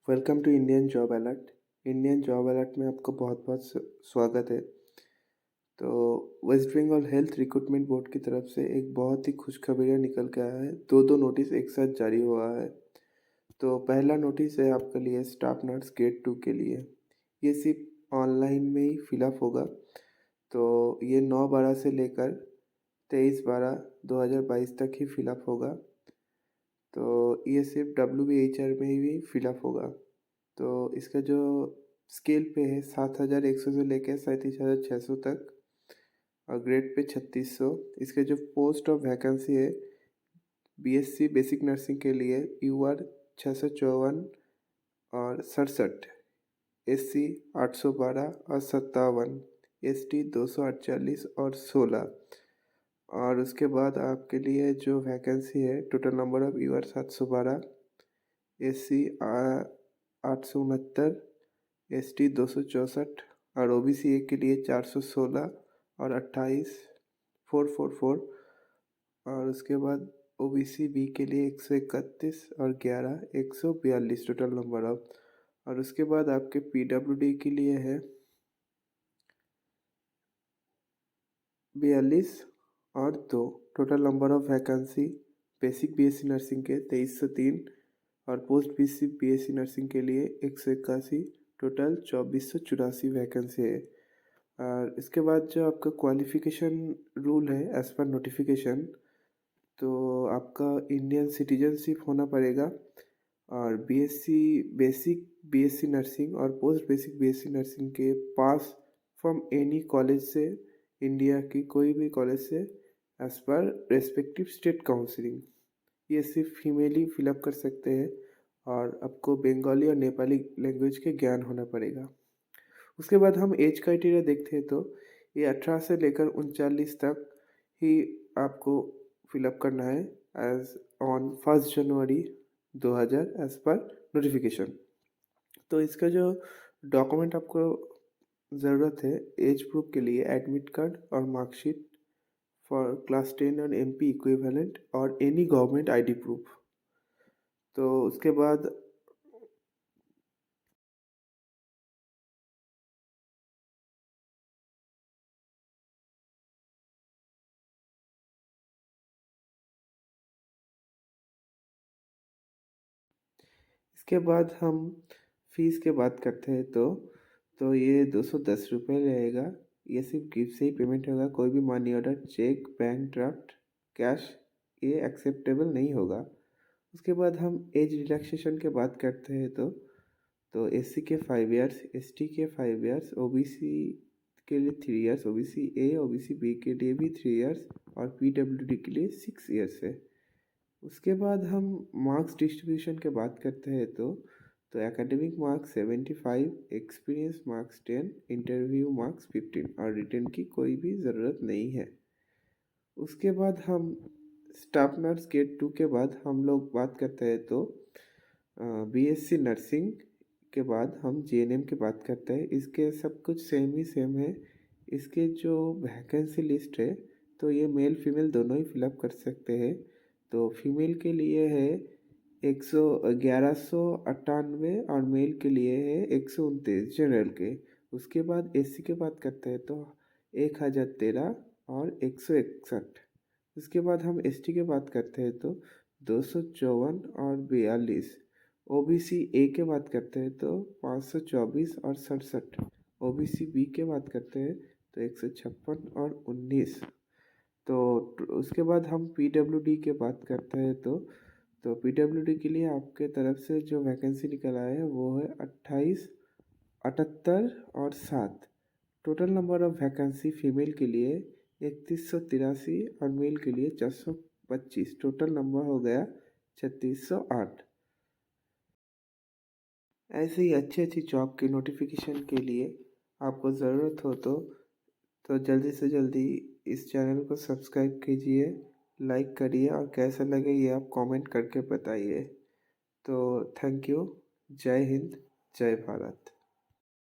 Welcome to Indian job alert. Indian job alert में आपका बहुत बहुत स्वागत है। तो West Bengal health recruitment board की तरफ से एक बहुत ही खुशखबरी निकल के आया है। दो नोटिस एक साथ जारी हुआ है। तो पहला नोटिस है आपके लिए स्टाफ नर्स गेट 2 के लिए। ये सिर्फ ऑनलाइन में ही फिलअप होगा। तो ये 9/12 से लेकर 23/12/2022 तक ही फिलअप होगा। तो ये सिर्फ WBHR में ही फिलअप होगा। तो इसका जो स्केल पे है 7,100 से लेकर 37,600 तक और ग्रेड पे 3600। इसके जो पोस्ट ऑफ वैकेंसी है BSc बेसिक नर्सिंग के लिए UR 654 और 67, SC 812 और 57, ST 248 और 16। और उसके बाद आपके लिए जो वैकेंसी है total number of UR 712, SC 869, ST 264 और OBC एक के लिए 416 और 28 444। और उसके बाद OBC बी के लिए 131 और 11 142 टोटल नंबर ऑफ। और उसके बाद आपके PWD के लिए है 42 और 2 total number of vacancy. Basic BSc nursing के 2303 और पोस्ट BSc नर्सिंग के लिए 181, टोटल 2484 वैकेंसी है। और इसके बाद जो आपका क्वालिफ़िकेशन रूल है एज़ पर नोटिफिकेशन, तो आपका इंडियन सिटीजनशिप होना पड़ेगा और बेसिक BSc नर्सिंग और पोस्ट बेसिक BSc नर्सिंग के पास फ्रॉम एनी कॉलेज से, इंडिया की कोई भी कॉलेज से as per respective state counselling. ये सिर्फ फीमेल ही फिलअप कर सकते हैं और आपको बंगाली और नेपाली लैंग्वेज के ज्ञान होना पड़ेगा। उसके बाद हम एज क्राइटेरिया देखते हैं तो ये 18 से लेकर 39 तक ही आपको फिलअप करना है एज ऑन 1 जनवरी 2000 एज पर नोटिफिकेशन। तो इसका जो डॉक्यूमेंट आपको ज़रूरत है एज प्रूफ के लिए एडमिट कार्ड और मार्कशीट फॉर क्लास 10 और MP इक्विवेलेंट और एनी गवर्नमेंट ID प्रूफ। तो उसके बाद हम फीस के बात करते हैं तो ये 210 रुपये रहेगा। ये सिर्फ गिफ्ट से ही पेमेंट होगा। कोई भी money order, cheque, bank draft, cash ये एक्सेप्टेबल नहीं होगा। उसके बाद हम एज रिलैक्सेशन के बात करते हैं तो SC के 5 इयर्स, ST के 5 इयर्स, OBC के लिए 3 years, OBC A OBC B के लिए भी 3 इयर्स और PWD के लिए 6 इयर्स है। उसके बाद हम मार्क्स डिस्ट्रीब्यूशन के बात करते हैं तो academic marks 75, experience marks 10, interview marks 15 और रिटर्न की कोई भी ज़रूरत नहीं है। उसके बाद हम स्टाफ नर्स गेट 2 के बाद हम लोग बात करते हैं तो BSc नर्सिंग के बाद हम JNM की बात करते हैं। इसके सब कुछ सेम ही सेम है। इसके जो वैकेंसी लिस्ट है तो ये मेल फीमेल दोनों ही फिलअप कर सकते हैं। तो फीमेल के लिए है 1198 और मेल के लिए है 129 जनरल के। उसके बाद SC के बात करते हैं तो 1013 और 161। उसके बाद हम ST के बात करते हैं तो 254 और 42। OBC A के बात करते हैं तो 524 और 67। OBC B के बात करते हैं तो 156 और 19। तो उसके बाद हम PWD के बात करते हैं तो PWD के लिए आपके तरफ से जो वैकेंसी निकल आया है वो है 28, 78 और 7। Total number of vacancy female के लिए 3183 और मेल के लिए 425। टोटल नंबर हो गया 3608। ऐसे ही अच्छी अच्छी जॉब की नोटिफिकेशन के लिए आपको ज़रूरत हो तो जल्दी से जल्दी इस चैनल को सब्सक्राइब कीजिए, लाइक करिए और कैसा लगे ये आप कमेंट करके बताइए। तो थैंक यू। जय हिंद, जय भारत।